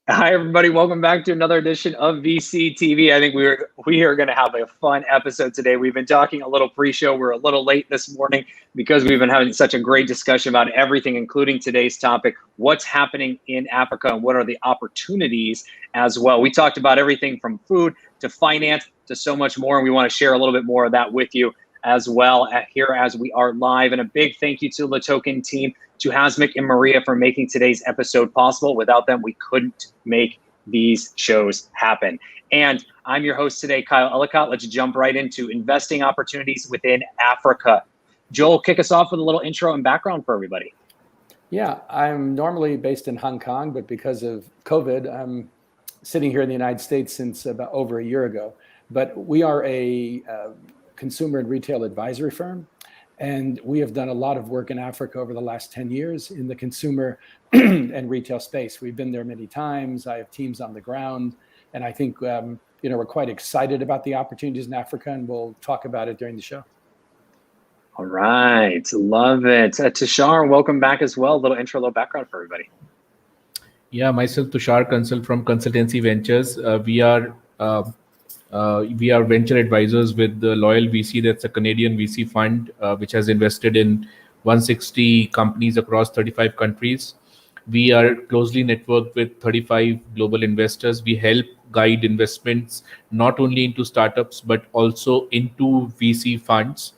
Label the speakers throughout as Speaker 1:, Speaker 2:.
Speaker 1: Hi, everybody. Welcome back to another edition of VC TV. I think we are going to have a fun episode today. We've been talking a little pre-show. We're a little late this morning because we've been having such a great discussion about everything, including today's topic, what's happening in Africa and what are the opportunities as well. We talked about everything from food to finance to so much more, and we want to share a little bit more of that with you as well here as we are live. And a big thank you to the Token team, to Hasmik and Maria for making today's episode possible. Without them, we couldn't make these shows happen. And I'm your host today, Kyle Ellicott. Let's jump right into investing opportunities within Africa. Joel, kick us off with a little intro and background for everybody.
Speaker 2: Yeah, I'm normally based in Hong Kong, but because of COVID, I'm sitting here in the United States since about over a year ago. But we are a consumer and retail advisory firm. And we have done a lot of work in Africa over the last 10 years in the consumer and retail space. We've been there many times. I have teams on the ground. And I think we're quite excited about the opportunities in Africa, and we'll talk about it during the show.
Speaker 1: All right. Love it. Tushar, welcome back as well. A little intro, a little background for everybody.
Speaker 3: Yeah, myself, Tushar Kansal from Consultancy Ventures. We are venture advisors with the Loyal VC. That's a Canadian VC fund which has invested in 160 companies across 35 countries. We are closely networked with 35 global investors. We help guide investments not only into startups but also into VC funds.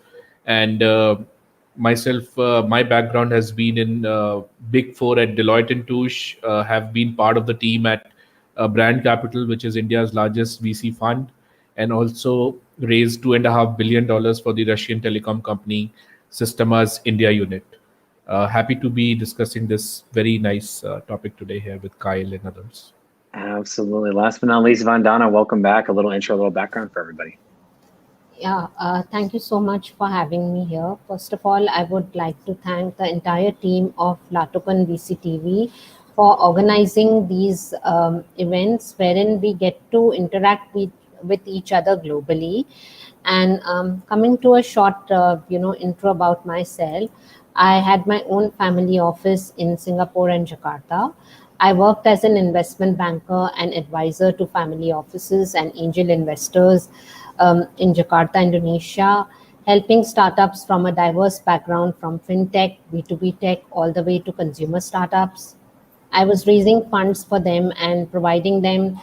Speaker 3: And myself, my background has been in Big Four at Deloitte and Touche. Have been part of the team at Brand Capital, which is India's largest VC fund, and also raised $2.5 billion for the Russian telecom company Sistema's India unit. Happy to be discussing this very nice topic today here with Kyle and others.
Speaker 1: Absolutely. Last but not least, Vandana, welcome back. A little intro, a little background for everybody.
Speaker 4: Yeah, thank you so much for having me here. First of all, I would like to thank the entire team of Latokan VCTV for organizing these events wherein we get to interact with each other globally. And coming to a short, intro about myself, I had my own family office in Singapore and Jakarta. I worked as an investment banker and advisor to family offices and angel investors in Jakarta, Indonesia, helping startups from a diverse background from fintech, B2B tech, all the way to consumer startups. I was raising funds for them and providing them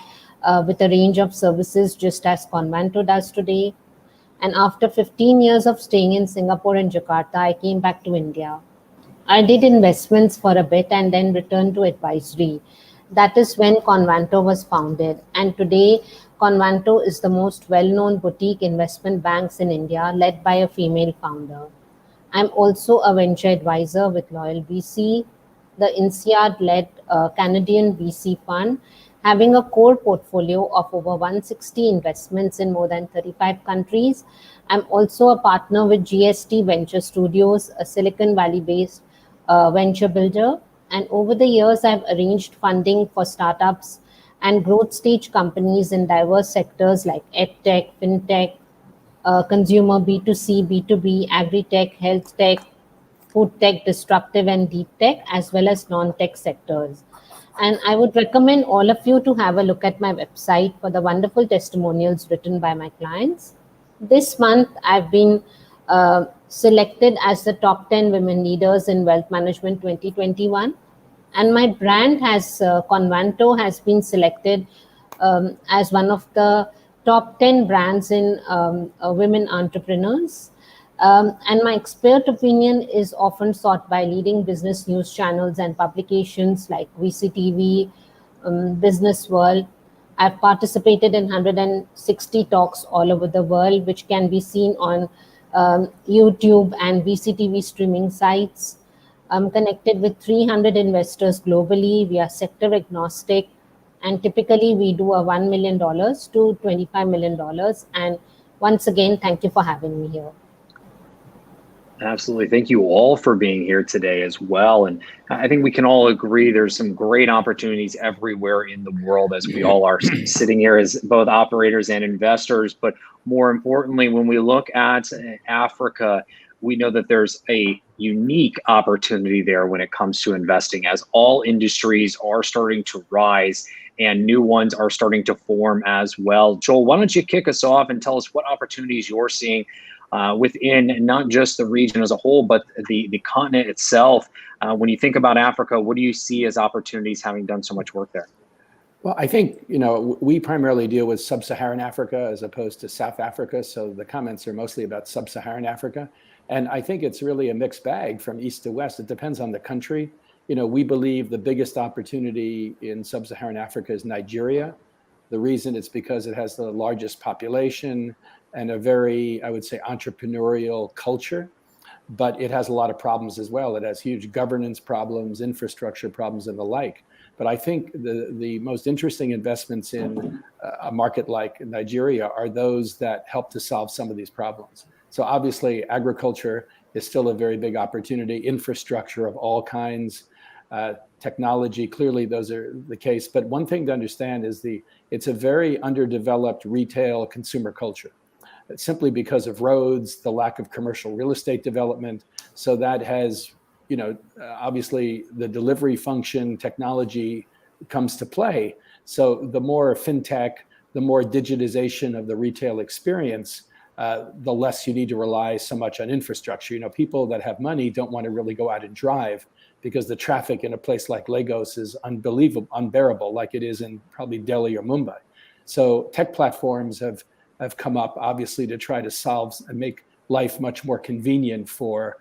Speaker 4: with a range of services just as Convanto does today. And after 15 years of staying in Singapore and Jakarta, I came back to India. I did investments for a bit and then returned to advisory. That is when Convanto was founded. And today, Convanto is the most well-known boutique investment banks in India, led by a female founder. I'm also a venture advisor with Loyal VC, the INSEAD-led Canadian VC fund, having a core portfolio of over 160 investments in more than 35 countries. I'm also a partner with GST Venture Studios, a Silicon Valley-based venture builder. And over the years, I've arranged funding for startups and growth stage companies in diverse sectors like EdTech, FinTech, consumer B2C, B2B, Agri-Tech, Health Tech, Food Tech, Disruptive and Deep Tech, as well as non-tech sectors. And I would recommend all of you to have a look at my website for the wonderful testimonials written by my clients. This month, I've been selected as the top 10 women leaders in wealth management 2021. And my brand Convanto has been selected as one of the top 10 brands in women entrepreneurs. And my expert opinion is often sought by leading business news channels and publications like VCTV, Business World. I've participated in 160 talks all over the world, which can be seen on YouTube and VCTV streaming sites. I'm connected with 300 investors globally. We are sector agnostic, and typically we do a $1 million to $25 million. And once again, thank you for having me here.
Speaker 1: Absolutely. Thank you all for being here today as well. And I think we can all agree there's some great opportunities everywhere in the world as we all are sitting here as both operators and investors. But more importantly, when we look at Africa, we know that there's a unique opportunity there when it comes to investing, as all industries are starting to rise and new ones are starting to form as well. Joel, why don't you kick us off and tell us what opportunities you're seeing within not just the region as a whole, but the continent itself. When you think about Africa, what do you see as opportunities, having done so much work there?
Speaker 2: Well, I think, we primarily deal with sub-Saharan Africa as opposed to South Africa. So the comments are mostly about sub-Saharan Africa. And I think it's really a mixed bag from east to west. It depends on the country. We believe the biggest opportunity in sub-Saharan Africa is Nigeria. The reason it's because it has the largest population and a very, I would say, entrepreneurial culture, but it has a lot of problems as well. It has huge governance problems, infrastructure problems, and the like. But I think the most interesting investments in a market like Nigeria are those that help to solve some of these problems. So obviously, agriculture is still a very big opportunity, infrastructure of all kinds, technology, clearly those are the case. But one thing to understand is it's a very underdeveloped retail consumer culture, simply because of roads, the lack of commercial real estate development. So that has, obviously the delivery function technology comes to play. So the more fintech, the more digitization of the retail experience, the less you need to rely so much on infrastructure. People that have money don't want to really go out and drive because the traffic in a place like Lagos is unbearable, like it is in probably Delhi or Mumbai. So tech platforms have come up, obviously, to try to solve and make life much more convenient for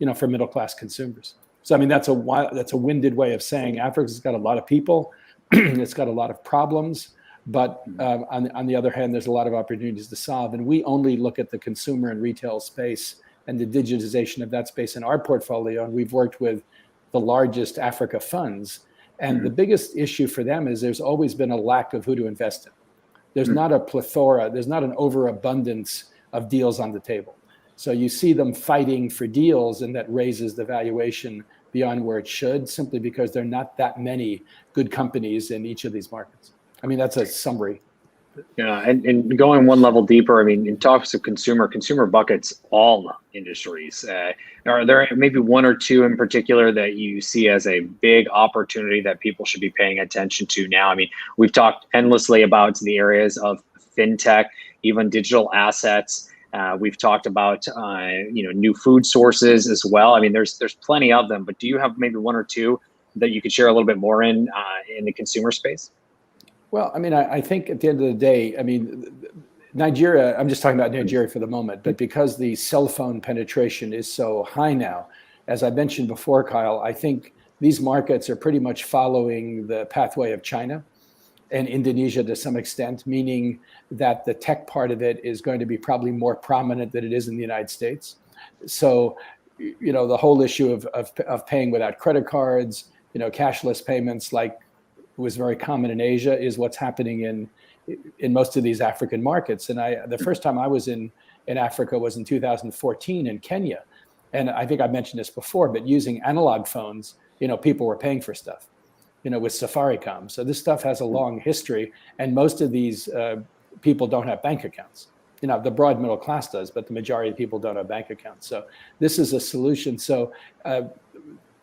Speaker 2: middle-class consumers. So, I mean, that's a winded way of saying Africa's got a lot of people, it's got a lot of problems, but on the other hand, there's a lot of opportunities to solve. And we only look at the consumer and retail space and the digitization of that space in our portfolio. And we've worked with the largest Africa funds. And the biggest issue for them is there's always been a lack of who to invest in. There's not a plethora, there's not an overabundance of deals on the table. So you see them fighting for deals, and that raises the valuation beyond where it should, simply because there are not that many good companies in each of these markets. I mean, that's a summary.
Speaker 1: Yeah, and going one level deeper, I mean, in talks of consumer buckets all industries. Are there maybe one or two in particular that you see as a big opportunity that people should be paying attention to now? I mean, we've talked endlessly about the areas of fintech, even digital assets. We've talked about new food sources as well. I mean, there's plenty of them, but do you have maybe one or two that you could share a little bit more in the consumer space?
Speaker 2: Well, I mean, I think at the end of the day, I mean, Nigeria, I'm just talking about Nigeria for the moment, but because the cell phone penetration is so high now, as I mentioned before, Kyle, I think these markets are pretty much following the pathway of China and Indonesia to some extent, meaning that the tech part of it is going to be probably more prominent than it is in the United States. So, the whole issue of paying without credit cards, cashless payments, like was very common in Asia, is what's happening in most of these African markets. And the first time I was in Africa was in 2014 in Kenya. And I think I mentioned this before, but using analog phones, people were paying for stuff, with Safaricom. So this stuff has a long history, and most of these people don't have bank accounts. The broad middle class does, but the majority of people don't have bank accounts. So this is a solution. So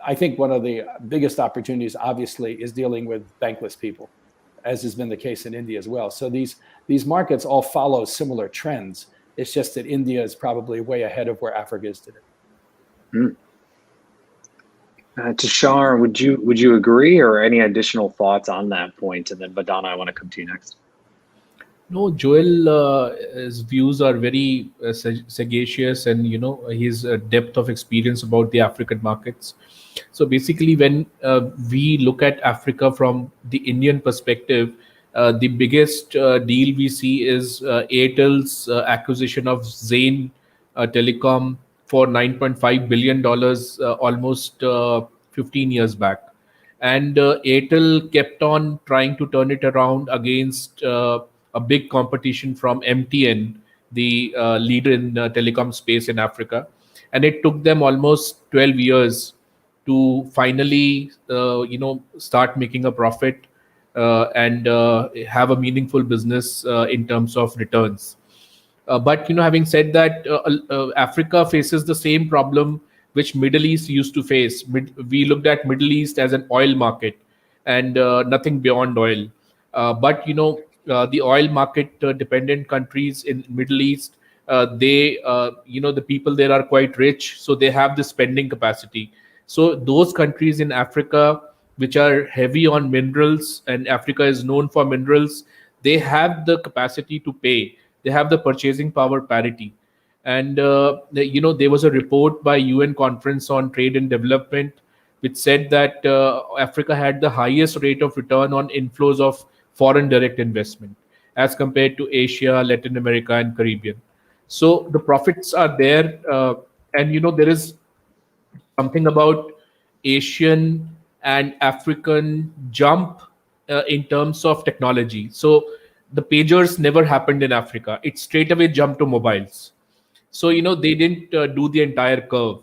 Speaker 2: I think one of the biggest opportunities, obviously, is dealing with bankless people, as has been the case in India as well. So these markets all follow similar trends. It's just that India is probably way ahead of where Africa is today.
Speaker 1: Tushar, would you agree, or any additional thoughts on that point? And then Vandana, I want to come to you next.
Speaker 3: No, Joel's views are very sagacious, and his depth of experience about the African markets. So basically, when we look at Africa from the Indian perspective, the biggest deal we see is Airtel's acquisition of Zain Telecom for $9.5 billion almost 15 years back. And Airtel kept on trying to turn it around against a big competition from MTN, the leader in telecom space in Africa. And it took them almost 12 years to finally, start making a profit and have a meaningful business in terms of returns. But having said that, Africa faces the same problem which Middle East used to face. We looked at Middle East as an oil market and nothing beyond oil. But the oil market dependent countries in Middle East, they the people there are quite rich, so they have the spending capacity. So those countries in Africa which are heavy on minerals, and Africa is known for minerals, they have the capacity to pay. They have the purchasing power parity. And there was a report by UN Conference on Trade and Development which said that Africa had the highest rate of return on inflows of foreign direct investment as compared to Asia, Latin America, and Caribbean. So the profits are there, and there is something about Asian and African jump in terms of technology. So the pagers never happened in Africa. It straight away jumped to mobiles. So they didn't do the entire curve.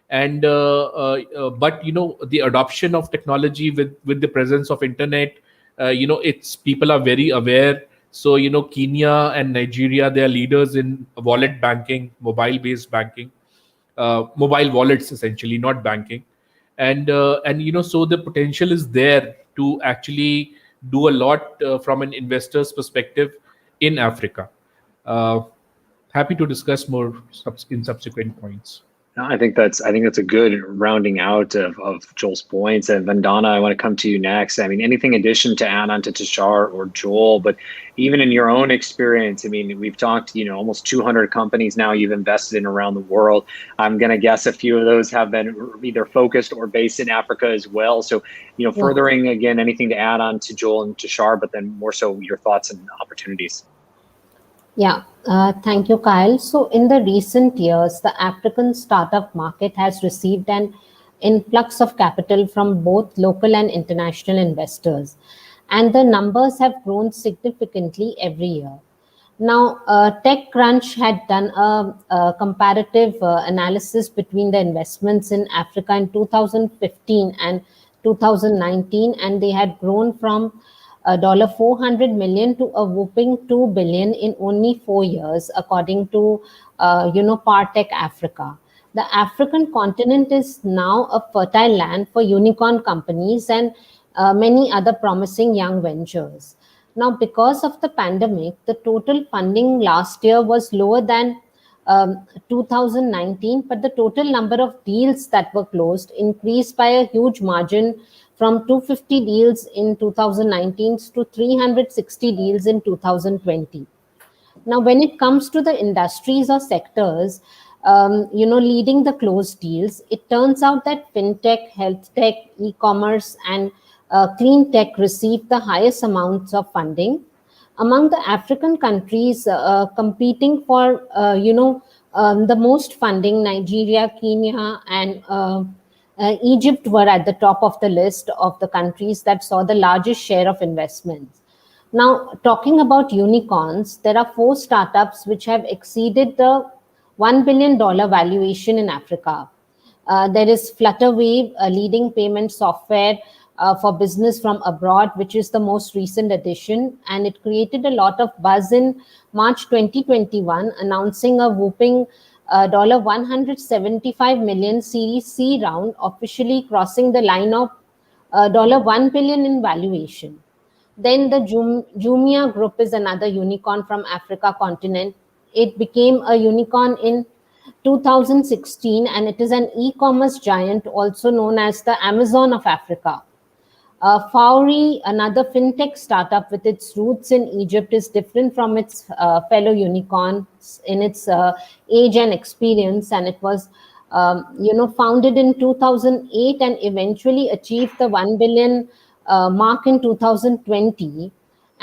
Speaker 3: And but the adoption of technology with the presence of internet, it's people are very aware. So Kenya and Nigeria, they are leaders in wallet banking, mobile based banking, mobile wallets essentially, not banking. And so the potential is there to actually do a lot from an investor's perspective in Africa. Happy to discuss more in subsequent points.
Speaker 1: No, I think that's a good rounding out of Joel's points. And Vandana, I want to come to you next. I mean, anything addition to add on to Tushar or Joel, but even in your own experience, I mean, we've talked, almost 200 companies now you've invested in around the world. I'm going to guess a few of those have been either focused or based in Africa as well. So, furthering again, anything to add on to Joel and Tushar, but then more so your thoughts and opportunities.
Speaker 4: Yeah, thank you, Kyle. So in the recent years, the African startup market has received an influx of capital from both local and international investors, and the numbers have grown significantly every year. Now, TechCrunch had done a comparative analysis between the investments in Africa in 2015 and 2019, and they had grown from $400 million to a whopping $2 billion in only 4 years, according to Partech Africa. The African continent is now a fertile land for unicorn companies and many other promising young ventures. Now, because of the pandemic, the total funding last year was lower than 2019, but the total number of deals that were closed increased by a huge margin, from 250 deals in 2019 to 360 deals in 2020. Now, when it comes to the industries or sectors, leading the closed deals, it turns out that fintech, health tech, e-commerce, and clean tech received the highest amounts of funding. Among the African countries competing for, the most funding, Nigeria, Kenya, and Egypt were at the top of the list of the countries that saw the largest share of investments. Now, talking about unicorns, there are 4 startups which have exceeded the $1 billion valuation in Africa. There is Flutterwave, a leading payment software for business from abroad, which is the most recent addition, and it created a lot of buzz in March 2021, announcing a whooping $175 million Series C round, officially crossing the line of $1 billion in valuation. Then the Jumia Group is another unicorn from Africa continent. It became a unicorn in 2016, and it is an e-commerce giant, also known as the Amazon of Africa. Fowry, another fintech startup with its roots in Egypt, is different from its fellow unicorns in its age and experience, and it was founded in 2008 and eventually achieved the 1 billion mark in 2020.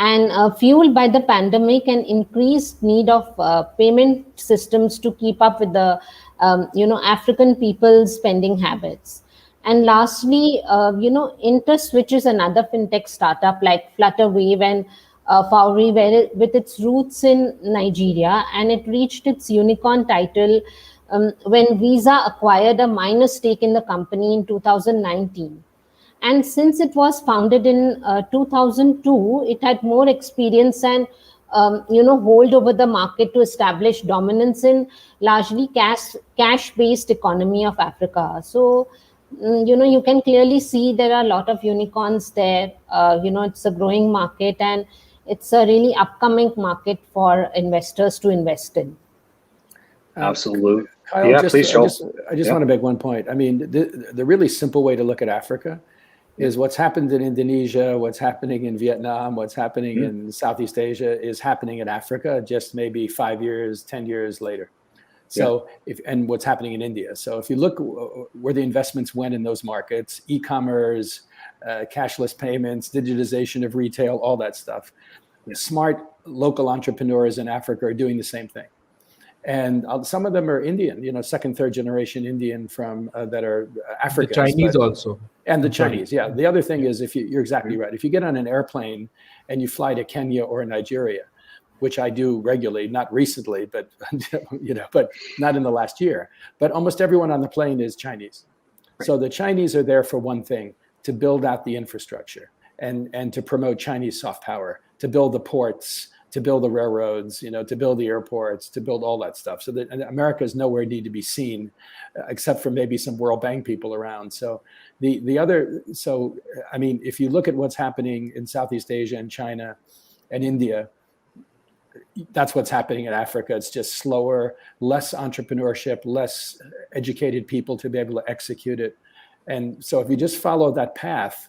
Speaker 4: And fueled by the pandemic and increased need of payment systems to keep up with the African people's spending habits. And lastly, InterSwitch is another fintech startup like Flutterwave and Fowry, with its roots in Nigeria, and it reached its unicorn title when Visa acquired a minor stake in the company in 2019. And since it was founded in 2002, it had more experience and hold over the market to establish dominance in largely cash-based economy of Africa. So, you can clearly see there are a lot of unicorns there. It's a growing market, and it's a really upcoming market for investors to invest in.
Speaker 1: Absolutely.
Speaker 2: Kyle,
Speaker 1: Yeah,
Speaker 2: just,
Speaker 1: please, Joel.
Speaker 2: I just want to make one point. I mean, the really simple way to look at Africa is what's happened in Indonesia, what's happening in Vietnam, what's happening in Southeast Asia is happening in Africa, just maybe 5 years, 10 years later. So, and what's happening in India. So if you look where the investments went in those markets, e-commerce, cashless payments, digitization of retail, all that stuff, smart local entrepreneurs in Africa are doing the same thing. And some of them are Indian, second, third generation Indian from that are Africans.
Speaker 3: The Chinese also.
Speaker 2: And the Chinese, yeah. The other thing is, you're exactly right. If you get on an airplane and you fly to Kenya or Nigeria, which I do regularly, not recently, but but not in the last year. But almost everyone on the plane is Chinese. Right. So the Chinese are there for one thing: to build out the infrastructure and to promote Chinese soft power, to build the ports, to build the railroads, to build the airports, to build all that stuff. So that America is nowhere need to be seen, except for maybe some World Bank people around. So I mean, if you look at what's happening in Southeast Asia and China and India, that's what's happening in Africa. It's just slower, less entrepreneurship, less educated people to be able to execute it. And so if you just follow that path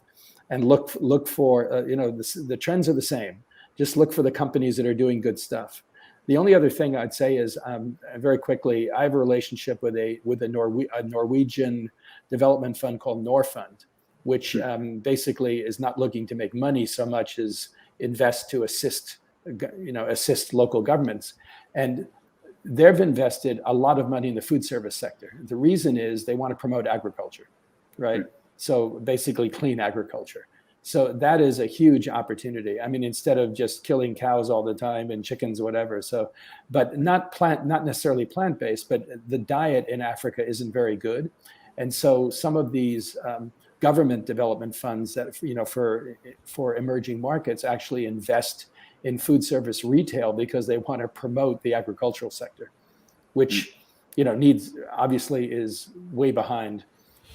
Speaker 2: and look for, the trends are the same. Just look for the companies that are doing good stuff. The only other thing I'd say is, very quickly, I have a relationship with a Norwegian development fund called Norfund, which basically is not looking to make money so much as invest to assist local governments. And they've invested a lot of money in the food service sector. The reason is they want to promote agriculture, right? So basically clean agriculture. So that is a huge opportunity. I mean, instead of just killing cows all the time and chickens or whatever. So, but not necessarily plant-based, but the diet in Africa isn't very good. And so some of these government development funds that, for emerging markets actually invest in food service retail because they want to promote the agricultural sector, which, needs, obviously is way behind.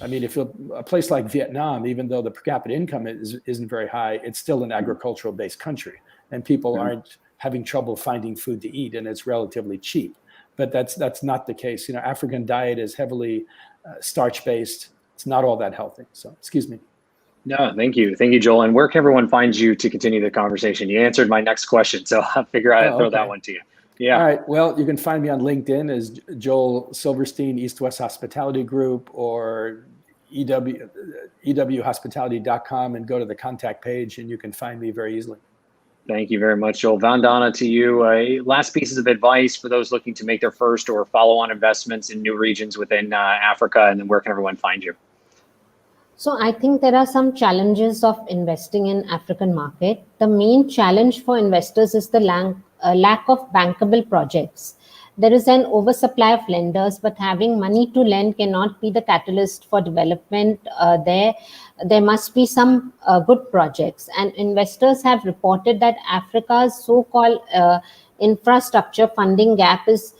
Speaker 2: I mean, if a place like Vietnam, even though the per capita income isn't very high, it's still an agricultural based country, and people aren't having trouble finding food to eat, and it's relatively cheap. But that's not the case. African diet is heavily starch based. It's not all that healthy. So, excuse me.
Speaker 1: No, thank you, Joel. And where can everyone find you to continue the conversation? You answered my next question, so I'll figure out how to throw that one to you. Yeah. All
Speaker 2: right. Well, you can find me on LinkedIn as Joel Silverstein, East West Hospitality Group, or ewhospitality.com, and go to the contact page, and you can find me very easily.
Speaker 1: Thank you very much, Joel. Vandana, to you. Last pieces of advice for those looking to make their first or follow-on investments in new regions within Africa, and then where can everyone find you?
Speaker 4: So I think there are some challenges of investing in African market. The main challenge for investors is the lack of bankable projects. There is an oversupply of lenders, but having money to lend cannot be the catalyst for development. There must be some good projects. And investors have reported that Africa's so-called infrastructure funding gap is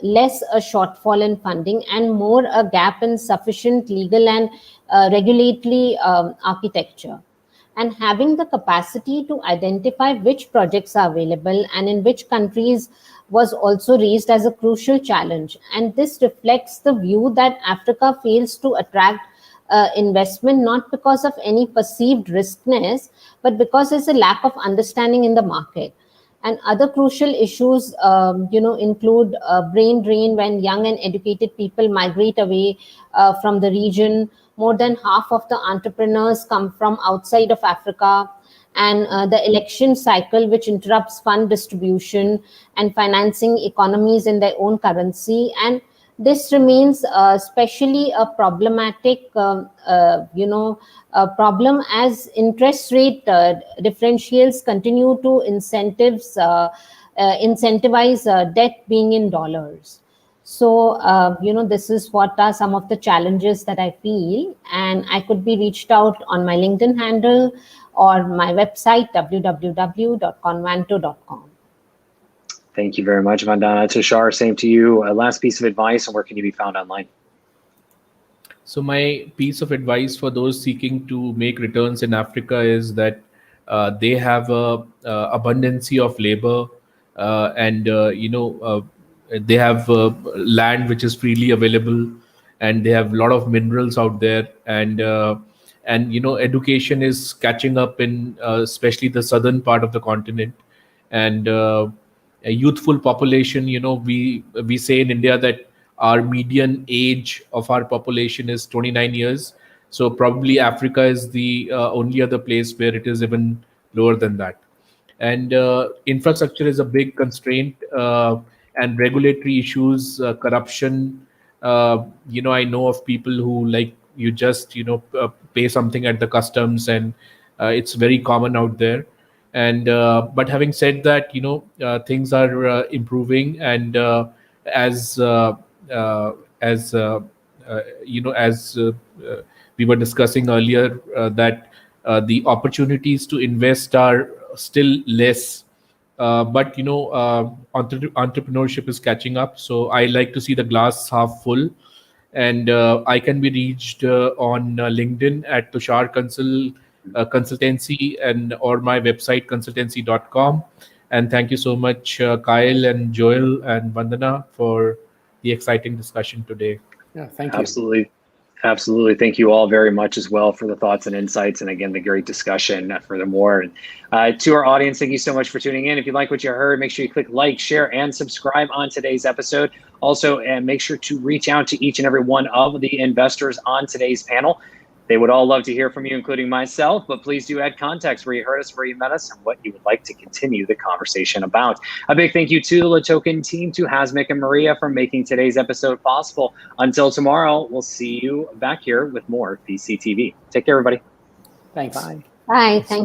Speaker 4: less a shortfall in funding and more a gap in sufficient legal and regulatory architecture. And having the capacity to identify which projects are available and in which countries was also raised as a crucial challenge. And this reflects the view that Africa fails to attract investment not because of any perceived riskiness, but because there's a lack of understanding in the market. And other crucial issues, include brain drain when young and educated people migrate away from the region. More than half of the entrepreneurs come from outside of Africa, and the election cycle, which interrupts fund distribution and financing economies in their own currency. And this remains especially a problematic, problem as interest rate differentials continue to incentivize debt being in dollars. So, this is what are some of the challenges that I feel, and I could be reached out on my LinkedIn handle or my website, www.convanto.com.
Speaker 1: Thank you very much, Vandana. Tushar, same to you. Last piece of advice, and where can you be found online?
Speaker 3: So my piece of advice for those seeking to make returns in Africa is that they have a abundancy of labor, and they have land which is freely available, and they have a lot of minerals out there, and education is catching up in especially the southern part of the continent, and a youthful population. We say in India that our median age of our population is 29 years. So probably Africa is the only other place where it is even lower than that. And infrastructure is a big constraint, and regulatory issues, corruption. I know of people who, like, you just pay something at the customs, and it's very common out there. And but having said that, things are improving, and as as we were discussing earlier, that the opportunities to invest are still less, but entrepreneurship is catching up. So I like to see the glass half full, and I can be reached on LinkedIn at Tushar Consultancy, and or my website consultancy.com. And thank you so much, Kyle and Joel and Vandana, for the exciting discussion today.
Speaker 2: Yeah, thank you.
Speaker 1: Absolutely. Thank you all very much as well for the thoughts and insights, and again, the great discussion furthermore. And to our audience, thank you so much for tuning in. If you like what you heard, make sure you click like, share, and subscribe on today's episode. Also, and make sure to reach out to each and every one of the investors on today's panel. They would all love to hear from you, including myself, but please do add context where you heard us, where you met us, and what you would like to continue the conversation about. A big thank you to the LaToken team, to Hasmik and Maria for making today's episode possible. Until tomorrow, we'll see you back here with more VCTV. Take care, everybody.
Speaker 2: Thanks.
Speaker 1: Bye.
Speaker 4: Bye. Thank you.